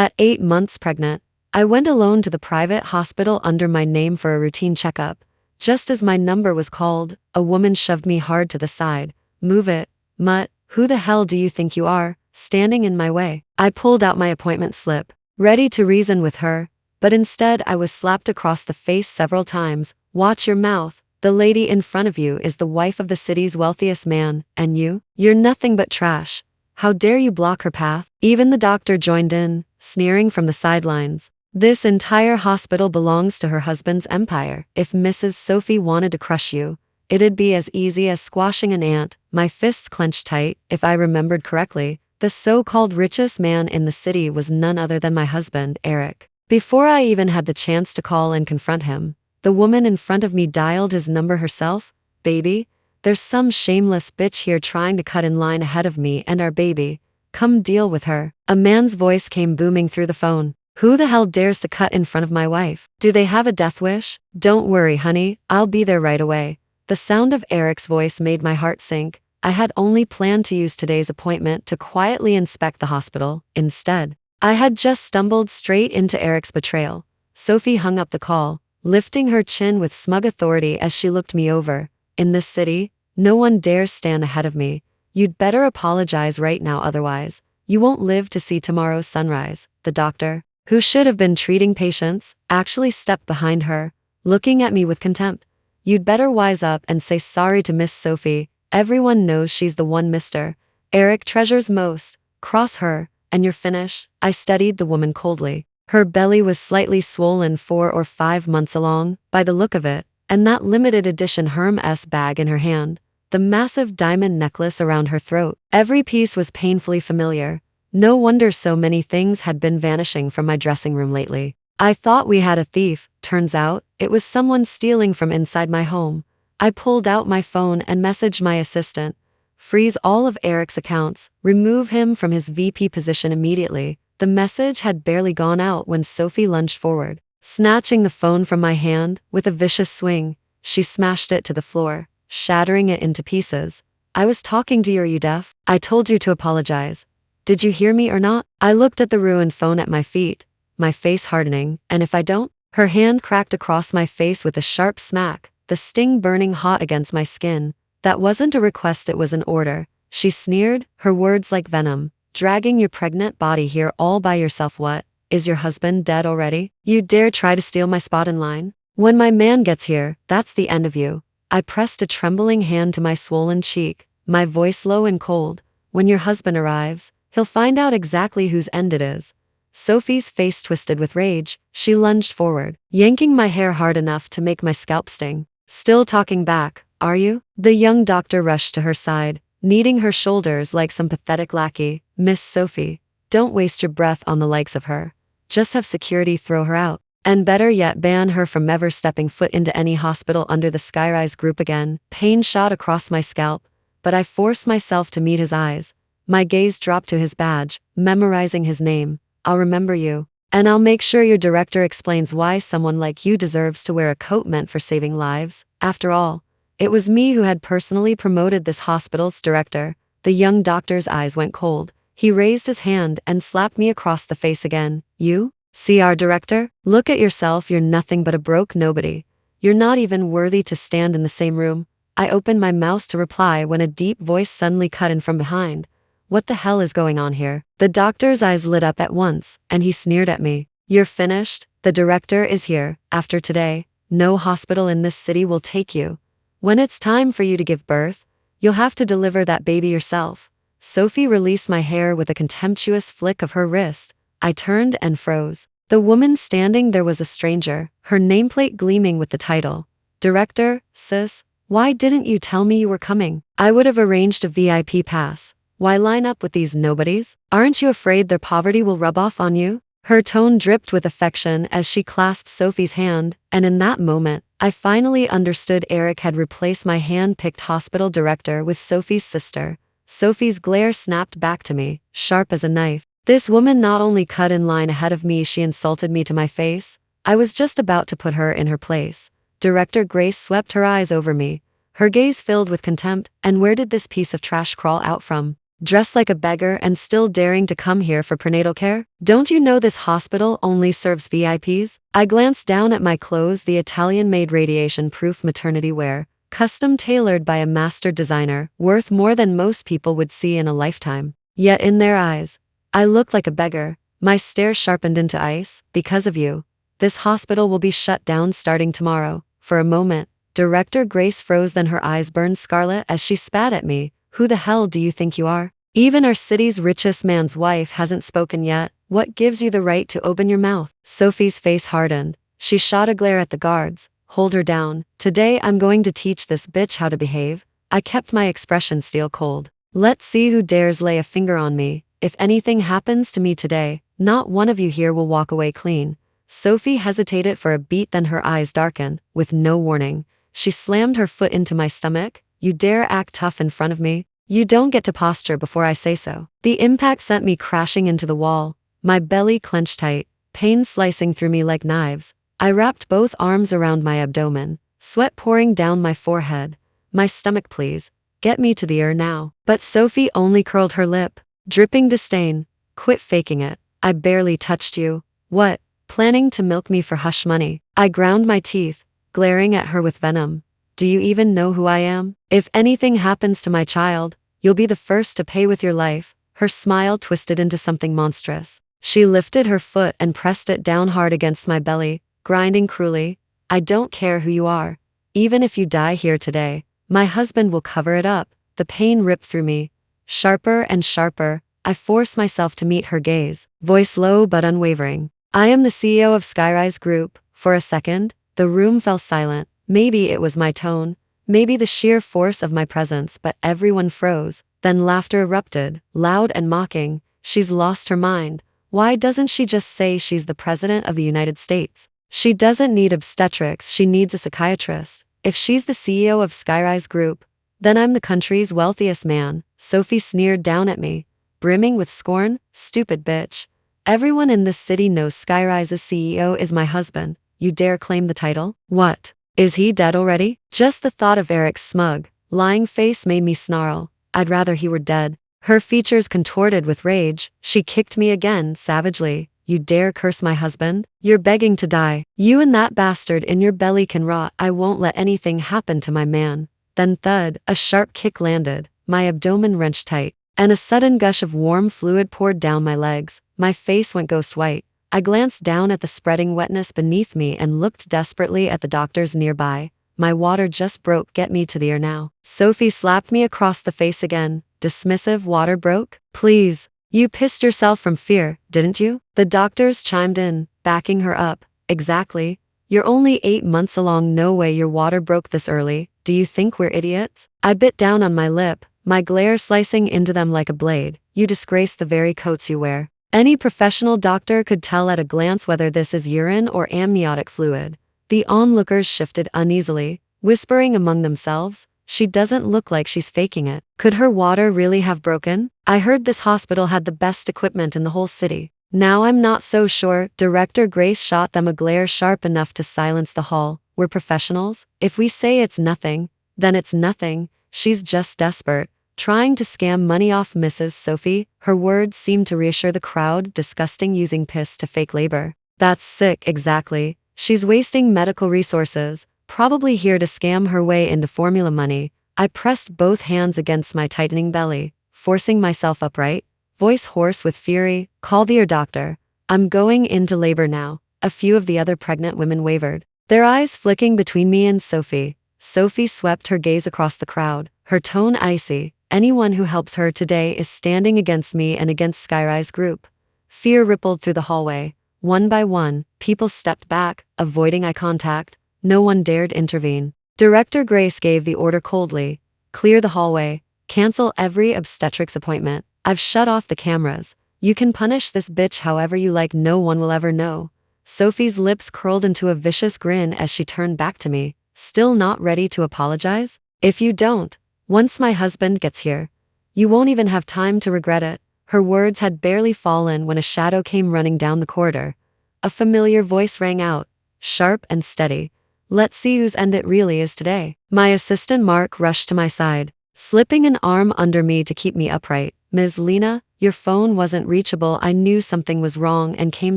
At 8 months pregnant, I went alone to the private hospital under my name for a routine checkup. Just as my number was called, a woman shoved me hard to the side. "Move it, mutt, who the hell do you think you are, standing in my way?" I pulled out my appointment slip, ready to reason with her, but instead I was slapped across the face several times. "Watch your mouth. The lady in front of you is the wife of the city's wealthiest man, and you're nothing but trash. How dare you block her path?" Even the doctor joined in, sneering from the sidelines. "This entire hospital belongs to her husband's empire. If Mrs. Sophie wanted to crush you, it'd be as easy as squashing an ant." My fists clenched tight. If I remembered correctly, the so-called richest man in the city was none other than my husband, Eric. Before I even had the chance to call and confront him, the woman in front of me dialed his number herself. "Baby, there's some shameless bitch here trying to cut in line ahead of me and our baby. Come deal with her." A man's voice came booming through the phone. "Who the hell dares to cut in front of my wife? Do they have a death wish? Don't worry, honey, I'll be there right away." The sound of Eric's voice made my heart sink. I had only planned to use today's appointment to quietly inspect the hospital. Instead, I had just stumbled straight into Eric's betrayal. Sophie hung up the call, lifting her chin with smug authority as she looked me over. "In this city, no one dares stand ahead of me. You'd better apologize right now, otherwise you won't live to see tomorrow's sunrise." The doctor, who should have been treating patients, actually stepped behind her, looking at me with contempt. "You'd better wise up and say sorry to Miss Sophie. Everyone knows she's the one Mr. Eric treasures most. Cross her, and you're finished." I studied the woman coldly. Her belly was slightly swollen 4 or 5 months along, by the look of it, and that limited edition Hermes bag in her hand, the massive diamond necklace around her throat. Every piece was painfully familiar. No wonder so many things had been vanishing from my dressing room lately. I thought we had a thief. Turns out, it was someone stealing from inside my home. I pulled out my phone and messaged my assistant. "Freeze all of Eric's accounts, remove him from his VP position immediately." The message had barely gone out when Sophie lunged forward. Snatching the phone from my hand, with a vicious swing, she smashed it to the floor, shattering it into pieces. "I was talking to you. Are you deaf? I told you to apologize. Did you hear me or not?" I looked at the ruined phone at my feet, my face hardening. "And if I don't?" Her hand cracked across my face with a sharp smack, the sting burning hot against my skin. "That wasn't a request, it was an order." She sneered, her words like venom. "Dragging your pregnant body here all by yourself. What? Is your husband dead already? You dare try to steal my spot in line? When my man gets here, that's the end of you." I pressed a trembling hand to my swollen cheek, my voice low and cold. "When your husband arrives, he'll find out exactly whose end it is." Sophie's face twisted with rage. She lunged forward, yanking my hair hard enough to make my scalp sting. "Still talking back, are you?" The young doctor rushed to her side, kneading her shoulders like some pathetic lackey. "Miss Sophie, don't waste your breath on the likes of her. Just have security throw her out. And better yet, ban her from ever stepping foot into any hospital under the Skyrise Group again." Pain shot across my scalp, but I forced myself to meet his eyes. My gaze dropped to his badge, memorizing his name. "I'll remember you. And I'll make sure your director explains why someone like you deserves to wear a coat meant for saving lives. After all, it was me who had personally promoted this hospital's director." The young doctor's eyes went cold. He raised his hand and slapped me across the face again. "You? See our director? Look at yourself. You're nothing but a broke nobody. You're not even worthy to stand in the same room." I opened my mouth to reply when a deep voice suddenly cut in from behind. "What the hell is going on here?" The doctor's eyes lit up at once, and he sneered at me. "You're finished. The director is here. After today, no hospital in this city will take you. When it's time for you to give birth, you'll have to deliver that baby yourself." Sophie released my hair with a contemptuous flick of her wrist. I turned and froze. The woman standing there was a stranger, her nameplate gleaming with the title. "Director, sis, why didn't you tell me you were coming? I would have arranged a VIP pass. Why line up with these nobodies? Aren't you afraid their poverty will rub off on you?" Her tone dripped with affection as she clasped Sophie's hand, and in that moment, I finally understood Eric had replaced my hand-picked hospital director with Sophie's sister. Sophie's glare snapped back to me, sharp as a knife. This woman not only cut in line ahead of me, she insulted me to my face. I was just about to put her in her place. Director Grace swept her eyes over me, her gaze filled with contempt. "And where did this piece of trash crawl out from? dressed like a beggar and still daring to come here for prenatal care? Don't you know this hospital only serves VIPs? I glanced down at my clothes, the Italian-made radiation-proof maternity wear, custom-tailored by a master designer, worth more than most people would see in a lifetime. Yet in their eyes, I looked like a beggar, my stare sharpened into ice. Because of you, this hospital will be shut down starting tomorrow. For a moment, Director Grace froze, then her eyes burned scarlet as she spat at me. Who the hell do you think you are? Even our city's richest man's wife hasn't spoken yet. What gives you the right to open your mouth? Sophie's face hardened. She shot a glare at the guards. Hold her down. Today I'm going to teach this bitch how to behave. I kept my expression steel cold. Let's see who dares lay a finger on me. If anything happens to me today, not one of you here will walk away clean. Sophie hesitated for a beat, then her eyes darkened. With no warning, she slammed her foot into my stomach. You dare act tough in front of me? You don't get to posture before I say so. The impact sent me crashing into the wall. My belly clenched tight, pain slicing through me like knives. I wrapped both arms around my abdomen, sweat pouring down my forehead. My stomach, please. Get me to the ER now. But Sophie only curled her lip, dripping disdain. Quit faking it. I barely touched you. What? Planning to milk me for hush money? I ground my teeth, glaring at her with venom. Do you even know who I am? If anything happens to my child, you'll be the first to pay with your life. Her smile twisted into something monstrous. She lifted her foot and pressed it down hard against my belly, grinding cruelly. I don't care who you are. Even if you die here today, my husband will cover it up. The pain ripped through me. Sharper and sharper, I forced myself to meet her gaze, voice low but unwavering. I am the CEO of Skyrise Group. For a second, the room fell silent. Maybe it was my tone, maybe the sheer force of my presence, but everyone froze. Then laughter erupted, loud and mocking. She's lost her mind. Why doesn't she just say she's the president of the United States? She doesn't need obstetrics, she needs a psychiatrist. If she's the CEO of Skyrise Group, then I'm the country's wealthiest man. Sophie sneered down at me, brimming with scorn. Stupid bitch. Everyone in this city knows Skyrise's CEO is my husband. You dare claim the title? What? Is he dead already? Just the thought of Eric's smug, lying face made me snarl. I'd rather he were dead. Her features contorted with rage. She kicked me again, savagely. You dare curse my husband? You're begging to die. You and that bastard in your belly can rot. I won't let anything happen to my man. Then thud, a sharp kick landed. My abdomen wrenched tight, and a sudden gush of warm fluid poured down my legs. My face went ghost white. I glanced down at the spreading wetness beneath me and looked desperately at the doctors nearby. My water just broke. Get me to the ER now. Sophie slapped me across the face again. Dismissive. Water broke? Please. You pissed yourself from fear, didn't you? The doctors chimed in, backing her up. Exactly. You're only 8 months along. No way your water broke this early. Do you think we're idiots? I bit down on my lip, my glare slicing into them like a blade. You disgrace the very coats you wear. Any professional doctor could tell at a glance whether this is urine or amniotic fluid. The onlookers shifted uneasily, whispering among themselves. She doesn't look like she's faking it. Could her water really have broken? I heard this hospital had the best equipment in the whole city. Now I'm not so sure. Director Grace shot them a glare sharp enough to silence the hall. We're professionals. If we say it's nothing, then it's nothing. She's just desperate, trying to scam money off Mrs. Sophie. Her words seemed to reassure the crowd. Disgusting, using piss to fake labor. That's sick. Exactly. She's wasting medical resources, probably here to scam her way into formula money. I pressed both hands against my tightening belly, forcing myself upright, voice hoarse with fury. Call the ER doctor. I'm going into labor now. A few of the other pregnant women wavered, their eyes flicking between me and Sophie. Sophie swept her gaze across the crowd, her tone icy. Anyone who helps her today is standing against me and against Skyrise Group. Fear rippled through the hallway. One by one, people stepped back, avoiding eye contact. No one dared intervene. Director Grace gave the order coldly. Clear the hallway. Cancel every obstetrics appointment. I've shut off the cameras. You can punish this bitch however you like. No one will ever know. Sophie's lips curled into a vicious grin as she turned back to me. Still not ready to apologize? If you don't, once my husband gets here, you won't even have time to regret it. Her words had barely fallen when a shadow came running down the corridor. A familiar voice rang out, sharp and steady. Let's see whose end it really is today. My assistant Mark rushed to my side. slipping an arm under me to keep me upright. Ms. Lena, your phone wasn't reachable. I knew something was wrong and came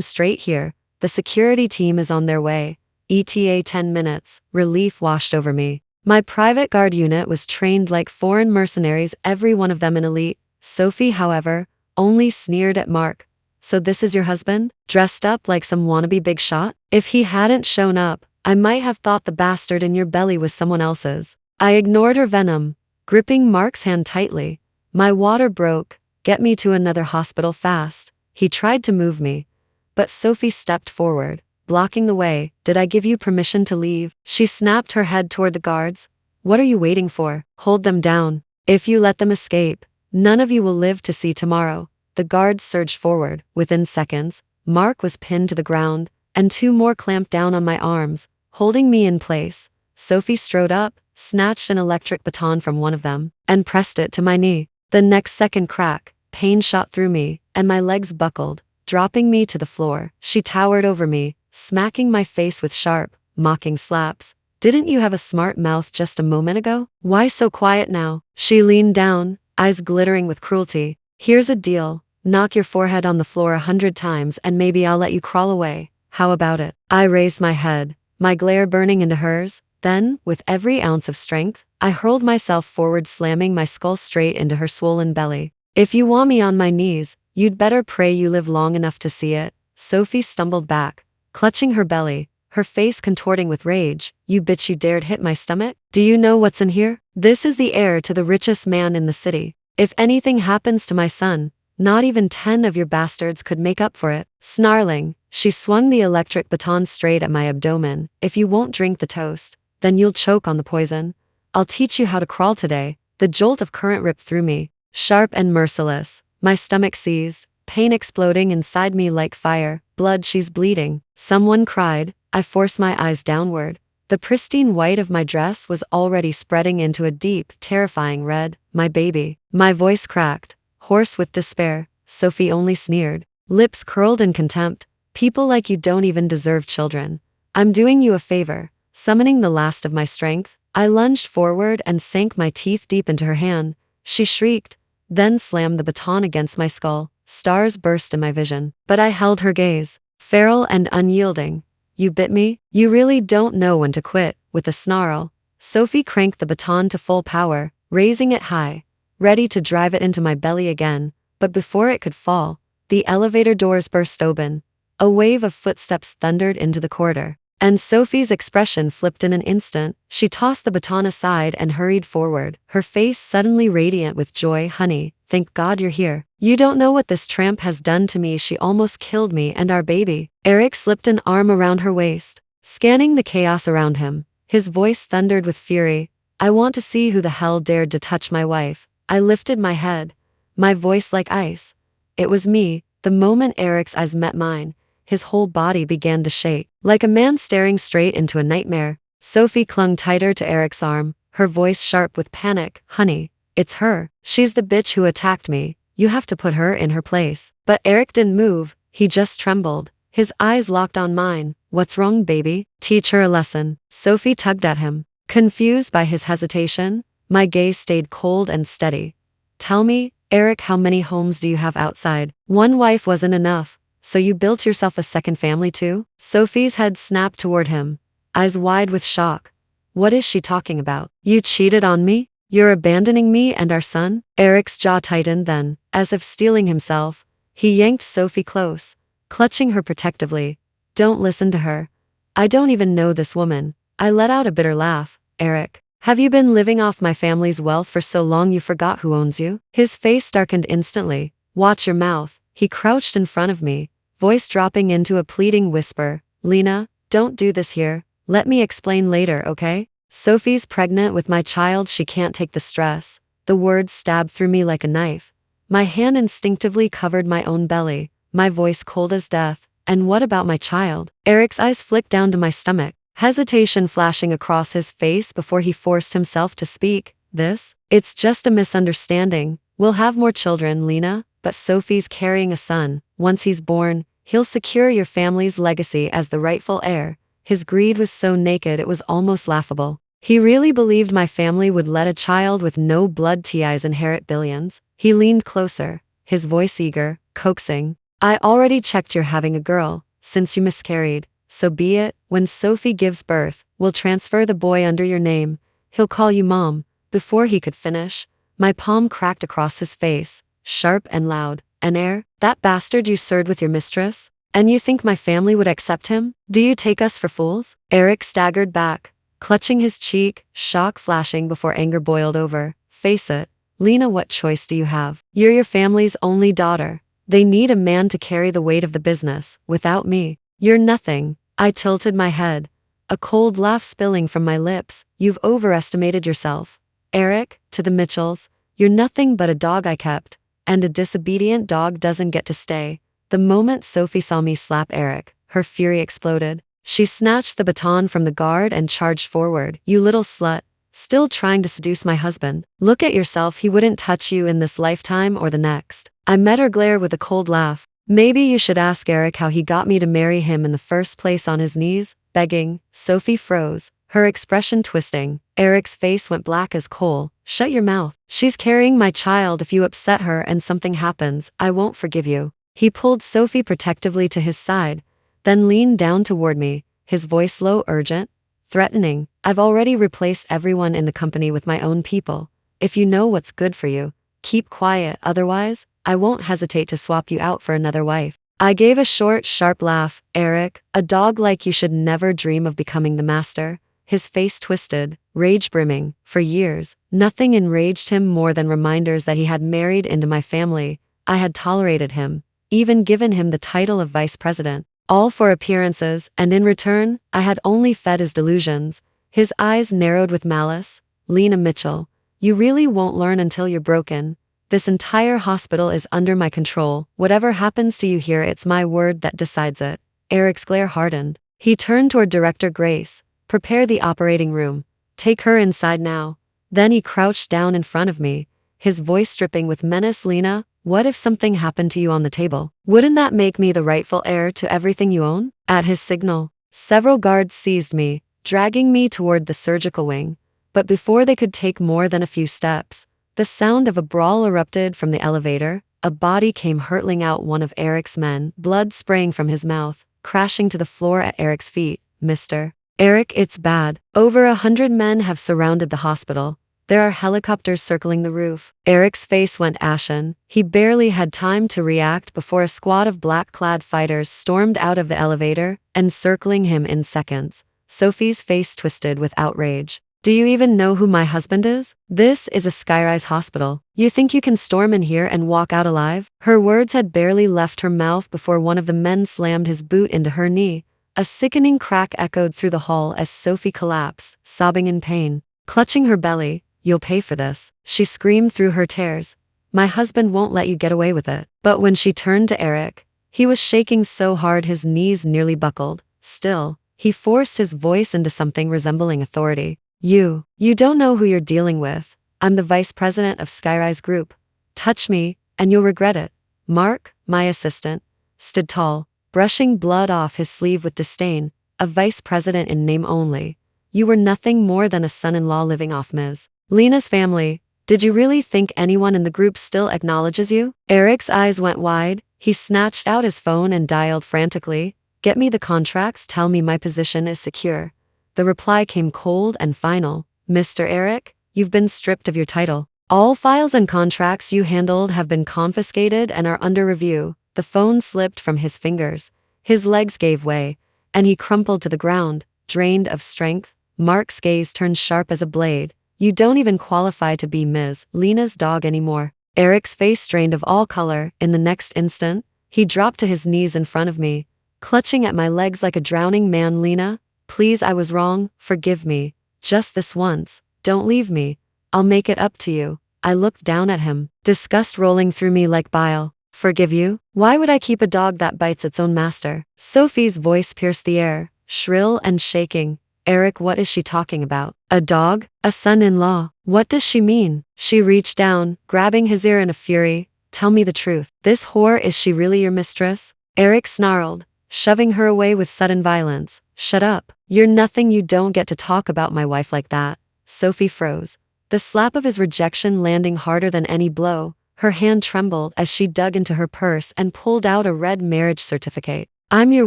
straight here. The security team is on their way. ETA 10 minutes. Relief washed over me. My private guard unit was trained like foreign mercenaries, every one of them an elite. Sophie, however, only sneered at Mark. So this is your husband? Dressed up like some wannabe big shot? If he hadn't shown up, I might have thought the bastard in your belly was someone else's. I ignored her venom, gripping Mark's hand tightly. My water broke. Get me to another hospital fast. He tried to move me, but Sophie stepped forward, blocking the way. Did I give you permission to leave? She snapped her head toward the guards. What are you waiting for? Hold them down. If you let them escape, none of you will live to see tomorrow. The guards surged forward. Within seconds, Mark was pinned to the ground, and two more clamped down on my arms, holding me in place. Sophie strode up, snatched an electric baton from one of them, and pressed it to my knee. The next second crack, pain shot through me, and my legs buckled, dropping me to the floor. She towered over me, smacking my face with sharp, mocking slaps. Didn't you have a smart mouth just a moment ago? Why so quiet now? She leaned down, eyes glittering with cruelty. Here's a deal. Knock your forehead on the floor 100 times and maybe I'll let you crawl away. How about it? I raised my head, my glare burning into hers. Then, with every ounce of strength, I hurled myself forward, slamming my skull straight into her swollen belly. If you want me on my knees, you'd better pray you live long enough to see it. Sophie stumbled back, clutching her belly, her face contorting with rage. You bitch, you dared hit my stomach? Do you know what's in here? This is the heir to the richest man in the city. If anything happens to my son, not even 10 of your bastards could make up for it. Snarling, she swung the electric baton straight at my abdomen. If you won't drink the toast, then you'll choke on the poison. I'll teach you how to crawl today. The jolt of current ripped through me, sharp and merciless. My stomach seized, pain exploding inside me like fire. Blood, she's bleeding. Someone cried. I forced my eyes downward. The pristine white of my dress was already spreading into a deep, terrifying red. My baby. My voice cracked, hoarse with despair. Sophie only sneered, lips curled in contempt. People like you don't even deserve children. I'm doing you a favor. Summoning the last of my strength, I lunged forward and sank my teeth deep into her hand. She shrieked, then slammed the baton against my skull. Stars burst in my vision, but I held her gaze, feral and unyielding. You bit me? You really don't know when to quit. With a snarl, Sophie cranked the baton to full power, raising it high, ready to drive it into my belly again. But before it could fall, the elevator doors burst open. A wave of footsteps thundered into the corridor, and Sophie's expression flipped in an instant. She tossed the baton aside and hurried forward, her face suddenly radiant with joy. Honey, thank God you're here. You don't know what this tramp has done to me. She almost killed me and our baby. Eric slipped an arm around her waist, scanning the chaos around him. His voice thundered with fury. I want to see who the hell dared to touch my wife. I lifted my head, my voice like ice. It was me. The moment Eric's eyes met mine, his whole body began to shake, like a man staring straight into a nightmare. Sophie clung tighter to Eric's arm, her voice sharp with panic. Honey, it's her. She's the bitch who attacked me. You have to put her in her place. But Eric didn't move, he just trembled, his eyes locked on mine. What's wrong, baby? Teach her a lesson. Sophie tugged at him, confused by his hesitation. My gaze stayed cold and steady. Tell me, Eric, how many homes do you have outside? One wife wasn't enough, so you built yourself a second family too? Sophie's head snapped toward him, eyes wide with shock. What is she talking about? You cheated on me? You're abandoning me and our son? Eric's jaw tightened then, as if steeling himself. He yanked Sophie close, clutching her protectively. Don't listen to her. I don't even know this woman. I let out a bitter laugh. Eric, have you been living off my family's wealth for so long you forgot who owns you? His face darkened instantly. Watch your mouth. He crouched in front of me, voice dropping into a pleading whisper. Lena, don't do this here. Let me explain later, okay? Sophie's pregnant with my child. She can't take the stress. The words stabbed through me like a knife. My hand instinctively covered my own belly, my voice cold as death. And what about my child? Eric's eyes flicked down to my stomach, hesitation flashing across his face before he forced himself to speak. It's just a misunderstanding. We'll have more children, Lena, but Sophie's carrying a son. Once he's born, he'll secure your family's legacy as the rightful heir. His greed was so naked it was almost laughable. He really believed my family would let a child with no blood ties inherit billions. He leaned closer, his voice eager, coaxing. I already checked you're having a girl, since you miscarried, so be it. When Sophie gives birth, we'll transfer the boy under your name. He'll call you Mom. Before he could finish, my palm cracked across his face, sharp and loud. An heir? That bastard you served with your mistress? And you think my family would accept him? Do you take us for fools? Eric staggered back, clutching his cheek, shock flashing before anger boiled over. Face it, Lena, what choice do you have? You're your family's only daughter. They need a man to carry the weight of the business. Without me, you're nothing. I tilted my head, a cold laugh spilling from my lips. You've overestimated yourself. Eric, to the Mitchells, you're nothing but a dog I kept, and a disobedient dog doesn't get to stay. The moment Sophie saw me slap Eric, her fury exploded. She snatched the baton from the guard and charged forward. You little slut, still trying to seduce my husband. Look at yourself, he wouldn't touch you in this lifetime or the next. I met her glare with a cold laugh. Maybe you should ask Eric how he got me to marry him in the first place. On his knees, begging. Sophie froze, her expression twisting. Eric's face went black as coal. Shut your mouth. She's carrying my child. If you upset her and something happens, I won't forgive you. He pulled Sophie protectively to his side, then leaned down toward me, his voice low, urgent, threatening. I've already replaced everyone in the company with my own people. If you know what's good for you, keep quiet. Otherwise, I won't hesitate to swap you out for another wife. I gave a short, sharp laugh. Eric, a dog like you should never dream of becoming the master. His face twisted, rage brimming. For years, nothing enraged him more than reminders that he had married into my family. I had tolerated him, even given him the title of vice president, all for appearances, and in return, I had only fed his delusions. His eyes narrowed with malice. Lena Mitchell, you really won't learn until you're broken. This entire hospital is under my control. Whatever happens to you here, it's my word that decides it. Eric's glare hardened. He turned toward Director Grace. Prepare the operating room. Take her inside now. Then he crouched down in front of me, his voice dripping with menace. Lena, what if something happened to you on the table? Wouldn't that make me the rightful heir to everything you own? At his signal, several guards seized me, dragging me toward the surgical wing. But before they could take more than a few steps, the sound of a brawl erupted from the elevator. A body came hurtling out, one of Eric's men, blood spraying from his mouth, crashing to the floor at Eric's feet. Mr. Eric, it's bad. Over 100 men have surrounded the hospital. There are helicopters circling the roof. Eric's face went ashen. He barely had time to react before a squad of black-clad fighters stormed out of the elevator, encircling him in seconds. Sophie's face twisted with outrage. Do you even know who my husband is? This is a Skyrise hospital. You think you can storm in here and walk out alive? Her words had barely left her mouth before one of the men slammed his boot into her knee. A sickening crack echoed through the hall as Sophie collapsed, sobbing in pain. Clutching her belly, you'll pay for this, she screamed through her tears. My husband won't let you get away with it. But when she turned to Eric, he was shaking so hard his knees nearly buckled. Still, he forced his voice into something resembling authority. You don't know who you're dealing with. I'm the vice president of Skyrise Group. Touch me, and you'll regret it. Mark, my assistant, stood tall, brushing blood off his sleeve with disdain. A vice president in name only. You were nothing more than a son-in-law living off Ms. Lena's family. Did you really think anyone in the group still acknowledges you? Eric's eyes went wide. He snatched out his phone and dialed frantically. Get me the contracts, tell me my position is secure. The reply came cold and final. Mr. Eric, you've been stripped of your title. All files and contracts you handled have been confiscated and are under review. The phone slipped from his fingers. His legs gave way, and he crumpled to the ground, drained of strength. Mark's gaze turned sharp as a blade. You don't even qualify to be Ms. Lena's dog anymore. Eric's face drained of all color. In the next instant, he dropped to his knees in front of me, clutching at my legs like a drowning man. Lena, please, I was wrong. Forgive me. Just this once. Don't leave me. I'll make it up to you. I looked down at him, disgust rolling through me like bile. Forgive you? Why would I keep a dog that bites its own master? Sophie's voice pierced the air, shrill and shaking. Eric, what is she talking about? A dog? A son-in-law? What does she mean? She reached down, grabbing his ear in a fury. Tell me the truth. This whore, is she really your mistress? Eric snarled, shoving her away with sudden violence. Shut up. You're nothing. You don't get to talk about my wife like that. Sophie froze. The slap of his rejection landing harder than any blow. Her hand trembled as she dug into her purse and pulled out a red marriage certificate. I'm your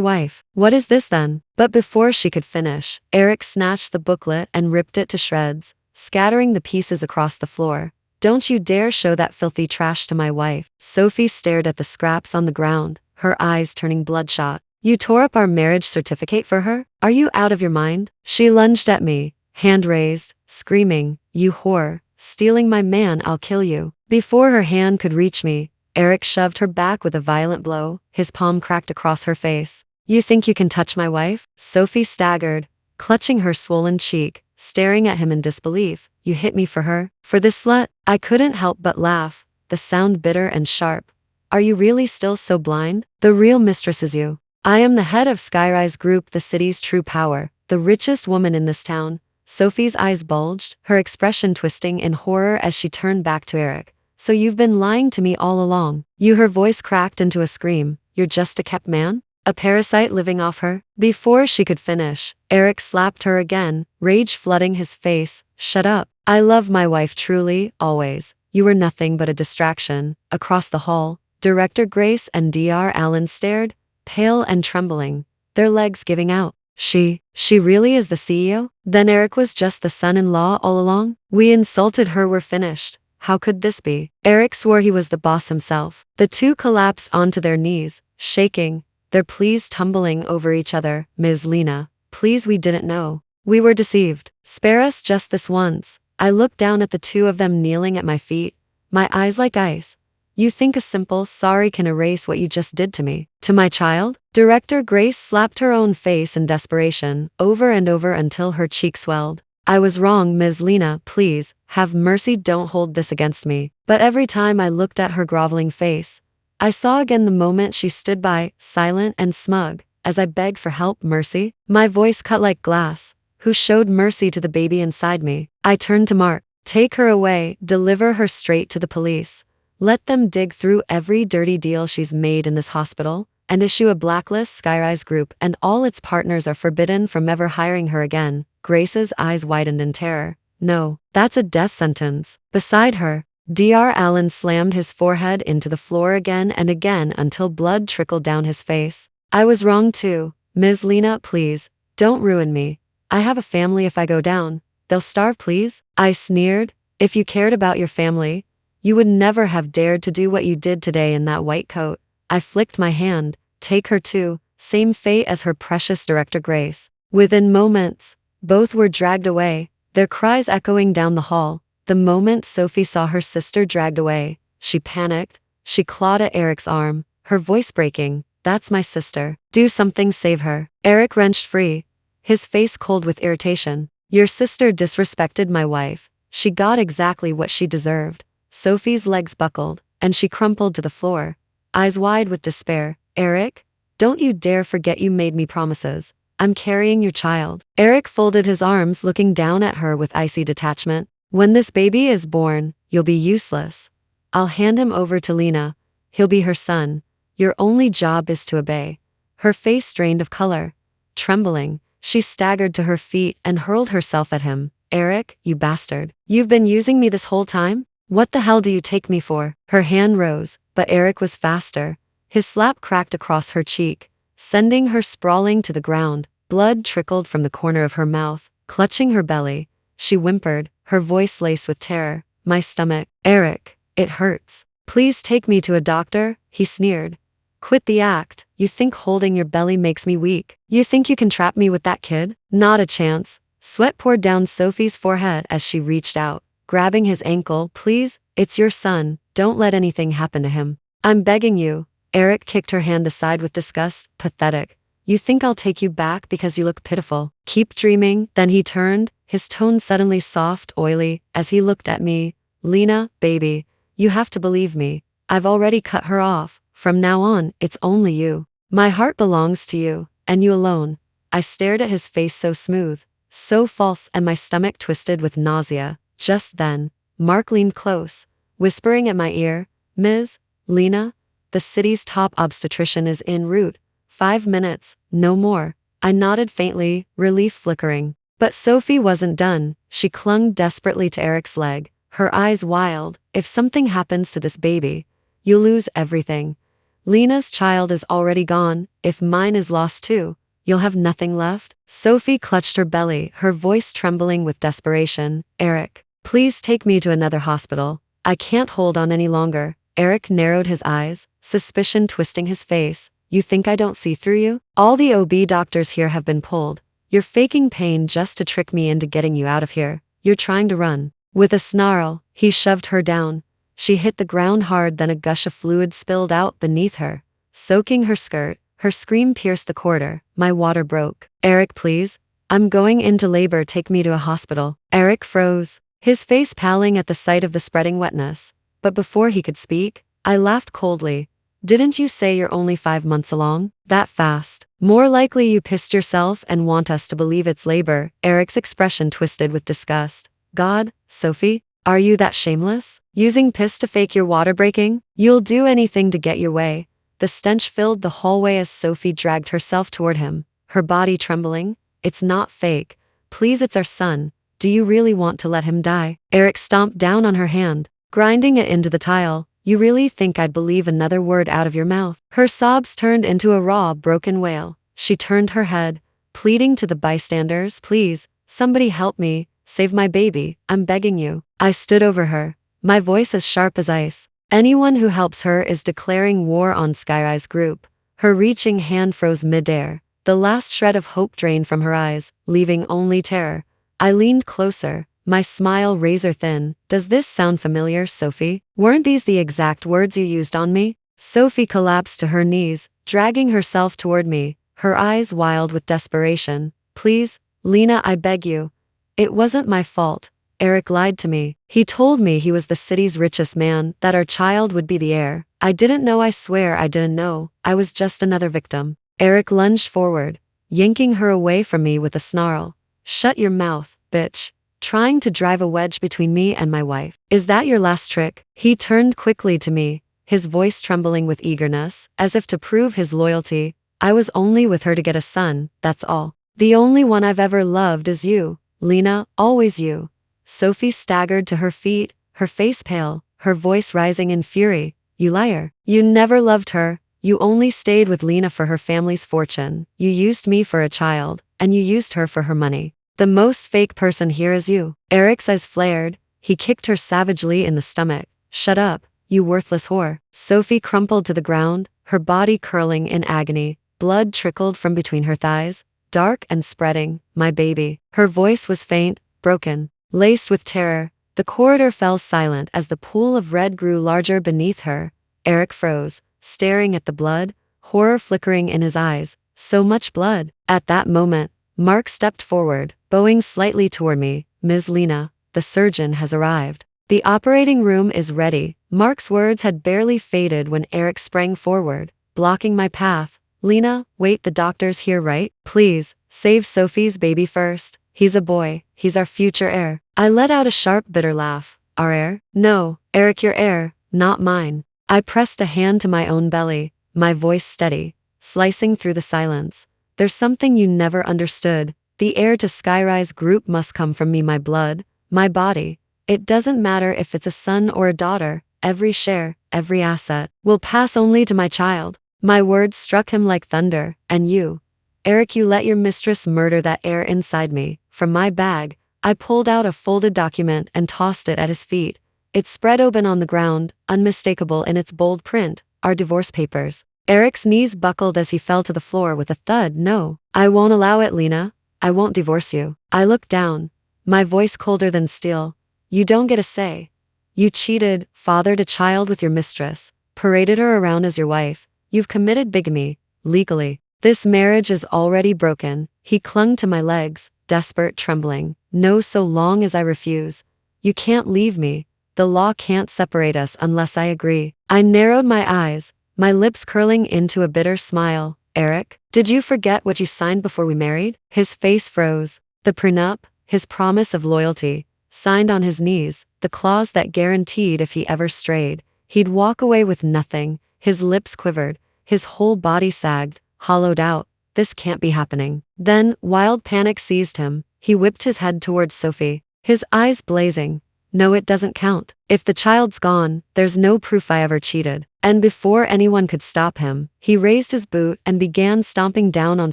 wife. What is this then? But before she could finish, Eric snatched the booklet and ripped it to shreds, scattering the pieces across the floor. Don't you dare show that filthy trash to my wife. Sophie stared at the scraps on the ground, her eyes turning bloodshot. You tore up our marriage certificate for her? Are you out of your mind? She lunged at me, hand raised, screaming, you whore, stealing my man, I'll kill you. Before her hand could reach me, Eric shoved her back with a violent blow, his palm cracked across her face. You think you can touch my wife? Sophie staggered, clutching her swollen cheek, staring at him in disbelief. You hit me for her? For this slut? I couldn't help but laugh, the sound bitter and sharp. Are you really still so blind? The real mistress is you. I am the head of Skyrise Group, the city's true power, the richest woman in this town. Sophie's eyes bulged, her expression twisting in horror as she turned back to Eric. So you've been lying to me all along. Her voice cracked into a scream. You're just a kept man? A parasite living off her? Before she could finish, Eric slapped her again, rage flooding his face. Shut up. I love my wife truly, always. You were nothing but a distraction. Across the hall, Director Grace and Dr. Allen stared, pale and trembling, their legs giving out. She really is the CEO? Then Eric was just the son-in-law all along? We insulted her, we're finished. How could this be? Eric swore he was the boss himself. The two collapsed onto their knees, shaking, their pleas tumbling over each other. Ms. Lena, please, we didn't know. We were deceived. Spare us just this once. I looked down at the two of them kneeling at my feet, my eyes like ice. You think a simple sorry can erase what you just did to me? To my child? Director Grace slapped her own face in desperation, over and over until her cheek swelled. I was wrong, Ms. Lena, please, have mercy, don't hold this against me. But every time I looked at her groveling face, I saw again the moment she stood by, silent and smug, as I begged for help. Mercy? My voice cut like glass. Who showed mercy to the baby inside me? I turned to Mark. Take her away, deliver her straight to the police. Let them dig through every dirty deal she's made in this hospital, and issue a blacklist. Skyrise Group and all its partners are forbidden from ever hiring her again. Grace's eyes widened in terror. No, that's a death sentence. Beside her, Dr. Allen slammed his forehead into the floor again and again until blood trickled down his face. I was wrong too. Ms. Lena, please, don't ruin me. I have a family. If I go down, they'll starve, please. I sneered. If you cared about your family, you would never have dared to do what you did today in that white coat. I flicked my hand. Take her too. Same fate as her precious Director Grace. Within moments, both were dragged away, their cries echoing down the hall. The moment Sophie saw her sister dragged away, she panicked. She clawed at Eric's arm, her voice breaking. That's my sister. Do something, save her. Eric wrenched free, his face cold with irritation. Your sister disrespected my wife. She got exactly what she deserved. Sophie's legs buckled, and she crumpled to the floor, eyes wide with despair. Eric, don't you dare forget you made me promises. I'm carrying your child. Eric folded his arms, looking down at her with icy detachment. When this baby is born, you'll be useless. I'll hand him over to Lena. He'll be her son. Your only job is to obey. Her face drained of color. Trembling, she staggered to her feet and hurled herself at him. Eric, you bastard. You've been using me this whole time? What the hell do you take me for? Her hand rose, but Eric was faster. His slap cracked across her cheek, sending her sprawling to the ground. Blood trickled from the corner of her mouth. Clutching her belly, she whimpered, her voice laced with terror. My stomach. Eric, it hurts. Please take me to a doctor, he sneered. Quit the act. You think holding your belly makes me weak? You think you can trap me with that kid? Not a chance. Sweat poured down Sophie's forehead as she reached out, grabbing his ankle. Please, it's your son. Don't let anything happen to him. I'm begging you. Eric kicked her hand aside with disgust. Pathetic. You think I'll take you back because you look pitiful? Keep dreaming. Then he turned, his tone suddenly soft, oily, as he looked at me. Lena, baby, you have to believe me. I've already cut her off. From now on, it's only you. My heart belongs to you, and you alone. I stared at his face, so smooth, so false, and my stomach twisted with nausea. Just then, Mark leaned close, whispering at my ear, Ms. Lena, the city's top obstetrician is en route. 5 minutes, no more. I nodded faintly, relief flickering. But Sophie wasn't done. She clung desperately to Eric's leg, her eyes wild. If something happens to this baby, you'll lose everything. Lena's child is already gone. If mine is lost too, you'll have nothing left. Sophie clutched her belly, her voice trembling with desperation. Eric, please take me to another hospital. I can't hold on any longer. Eric narrowed his eyes, suspicion twisting his face. You think I don't see through you? All the OB doctors here have been pulled. You're faking pain just to trick me into getting you out of here. You're trying to run. With a snarl, he shoved her down. She hit the ground hard, then a gush of fluid spilled out beneath her, soaking her skirt. Her scream pierced the corridor. My water broke. Eric, please. I'm going into labor. Take me to a hospital. Eric froze, his face paling at the sight of the spreading wetness. But before he could speak, I laughed coldly. Didn't you say you're only 5 months along? That fast? More likely you pissed yourself and want us to believe it's labor. Eric's expression twisted with disgust. God, Sophie, are you that shameless? Using piss to fake your water breaking? You'll do anything to get your way. The stench filled the hallway as Sophie dragged herself toward him, her body trembling. It's not fake. Please, it's our son. Do you really want to let him die? Eric stomped down on her hand, grinding it into the tile. You really think I'd believe another word out of your mouth? Her sobs turned into a raw, broken wail. She turned her head, pleading to the bystanders. Please, somebody help me. Save my baby. I'm begging you. I stood over her, my voice as sharp as ice. Anyone who helps her is declaring war on Skyrise Group. Her reaching hand froze midair. The last shred of hope drained from her eyes, leaving only terror. I leaned closer, my smile razor thin. Does this sound familiar, Sophie? Weren't these the exact words you used on me? Sophie collapsed to her knees, dragging herself toward me, her eyes wild with desperation. Please, Lena, I beg you. It wasn't my fault. Eric lied to me. He told me he was the city's richest man, that our child would be the heir. I didn't know, I swear I didn't know. I was just another victim. Eric lunged forward, yanking her away from me with a snarl. Shut your mouth, bitch. Trying to drive a wedge between me and my wife. Is that your last trick? He turned quickly to me, his voice trembling with eagerness, as if to prove his loyalty. I was only with her to get a son, that's all. The only one I've ever loved is you, Lena, always you. Sophie staggered to her feet, her face pale, her voice rising in fury. You liar. You never loved her. You only stayed with Lena for her family's fortune. You used me for a child, and you used her for her money. The most fake person here is you. Eric's eyes flared. He kicked her savagely in the stomach. Shut up, you worthless whore. Sophie crumpled to the ground, her body curling in agony. Blood trickled from between her thighs, dark and spreading. My baby. Her voice was faint, broken, laced with terror. The corridor fell silent as the pool of red grew larger beneath her. Eric froze, staring at the blood, horror flickering in his eyes. So much blood. At that moment, Mark stepped forward, bowing slightly toward me. Ms. Lena, the surgeon has arrived. The operating room is ready. Mark's words had barely faded when Eric sprang forward, blocking my path. Lena, wait, the doctor's here, right? Please, save Sophie's baby first. He's a boy. He's our future heir. I let out a sharp, bitter laugh. Our heir? No, Eric, your heir, not mine. I pressed a hand to my own belly, my voice steady, slicing through the silence. There's something you never understood. The heir to Skyrise Group must come from me, my blood, my body. It doesn't matter if it's a son or a daughter. Every share, every asset, will pass only to my child. My words struck him like thunder. And you, Eric, you let your mistress murder that heir inside me. From my bag, I pulled out a folded document and tossed it at his feet. It spread open on the ground, unmistakable in its bold print. Our divorce papers. Eric's knees buckled as he fell to the floor with a thud. No, I won't allow it, Lena. I won't divorce you. I looked down, my voice colder than steel. You don't get a say. You cheated, fathered a child with your mistress, paraded her around as your wife. You've committed bigamy, legally. This marriage is already broken. He clung to my legs, desperate, trembling. No, so long as I refuse. You can't leave me. The law can't separate us unless I agree. I narrowed my eyes, my lips curling into a bitter smile. Eric, did you forget what you signed before we married? His face froze. The prenup, his promise of loyalty, signed on his knees, the clause that guaranteed if he ever strayed, he'd walk away with nothing. His lips quivered, his whole body sagged, hollowed out. This can't be happening. Then, wild panic seized him. he whipped his head towards Sophie, his eyes blazing. No, it doesn't count. If the child's gone, there's no proof I ever cheated. And before anyone could stop him, he raised his boot and began stomping down on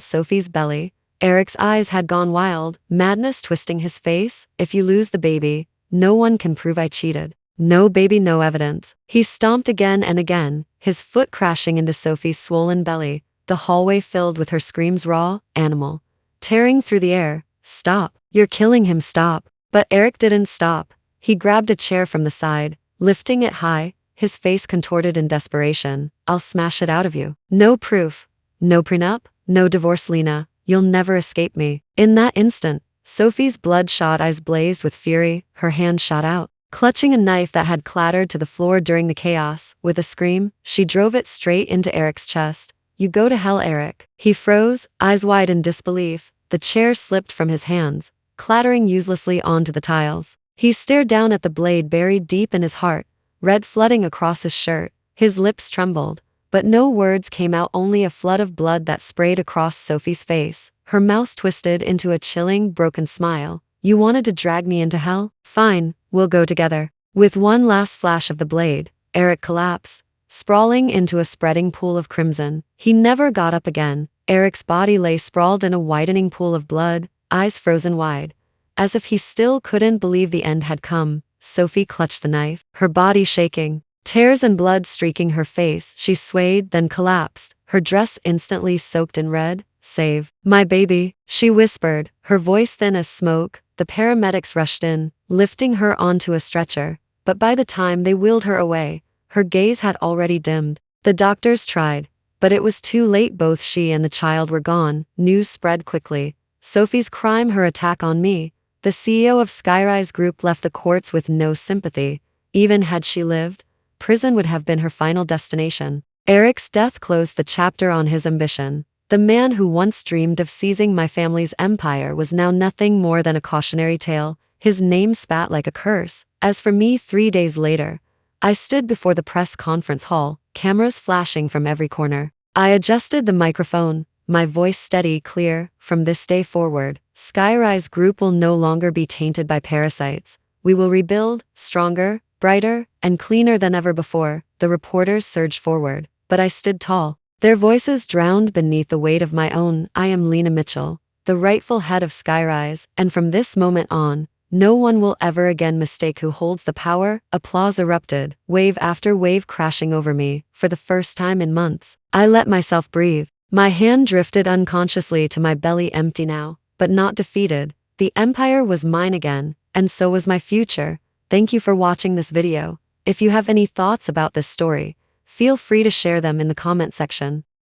Sophie's belly. Eric's eyes had gone wild, madness twisting his face. If you lose the baby, no one can prove I cheated. No baby, no evidence. He stomped again and again, his foot crashing into Sophie's swollen belly, the hallway filled with her screams. Raw, animal, tearing through the air. Stop. You're killing him, stop. But Eric didn't stop. He grabbed a chair from the side, lifting it high, his face contorted in desperation. I'll smash it out of you. No proof. No prenup. No divorce, Lena. You'll never escape me. In that instant, Sophie's bloodshot eyes blazed with fury, her hand shot out, clutching a knife that had clattered to the floor during the chaos. With a scream, she drove it straight into Eric's chest. You go to hell, Eric. He froze, eyes wide in disbelief. The chair slipped from his hands, clattering uselessly onto the tiles. He stared down at the blade buried deep in his heart, red flooding across his shirt. His lips trembled, but no words came out, only a flood of blood that sprayed across Sophie's face. Her mouth twisted into a chilling, broken smile. You wanted to drag me into hell? Fine, we'll go together. With one last flash of the blade, Eric collapsed, sprawling into a spreading pool of crimson. He never got up again. Eric's body lay sprawled in a widening pool of blood, eyes frozen wide. As if he still couldn't believe the end had come, Sophie clutched the knife, her body shaking, tears and blood streaking her face. She swayed, then collapsed, her dress instantly soaked in red. Save my baby, she whispered, her voice thin as smoke. The paramedics rushed in, lifting her onto a stretcher, but by the time they wheeled her away, her gaze had already dimmed. The doctors tried, but it was too late. Both she and the child were gone. News spread quickly. Sophie's crime, her attack on me. The CEO of Skyrise Group left the courts with no sympathy. Even had she lived, prison would have been her final destination. Eric's death closed the chapter on his ambition. The man who once dreamed of seizing my family's empire was now nothing more than a cautionary tale. His name spat like a curse. As for me, 3 days later, I stood before the press conference hall, cameras flashing from every corner. I adjusted the microphone, my voice steady, clear. From this day forward, Skyrise Group will no longer be tainted by parasites. We will rebuild, stronger, brighter, and cleaner than ever before. The reporters surged forward, but I stood tall, their voices drowned beneath the weight of my own. I am Lena Mitchell, the rightful head of Skyrise, and from this moment on, no one will ever again mistake who holds the power. Applause erupted, wave after wave crashing over me. For the first time in months, I let myself breathe. My hand drifted unconsciously to my belly, empty now, but not defeated. The empire was mine again, and so was my future. Thank you for watching this video. If you have any thoughts about this story, feel free to share them in the comment section.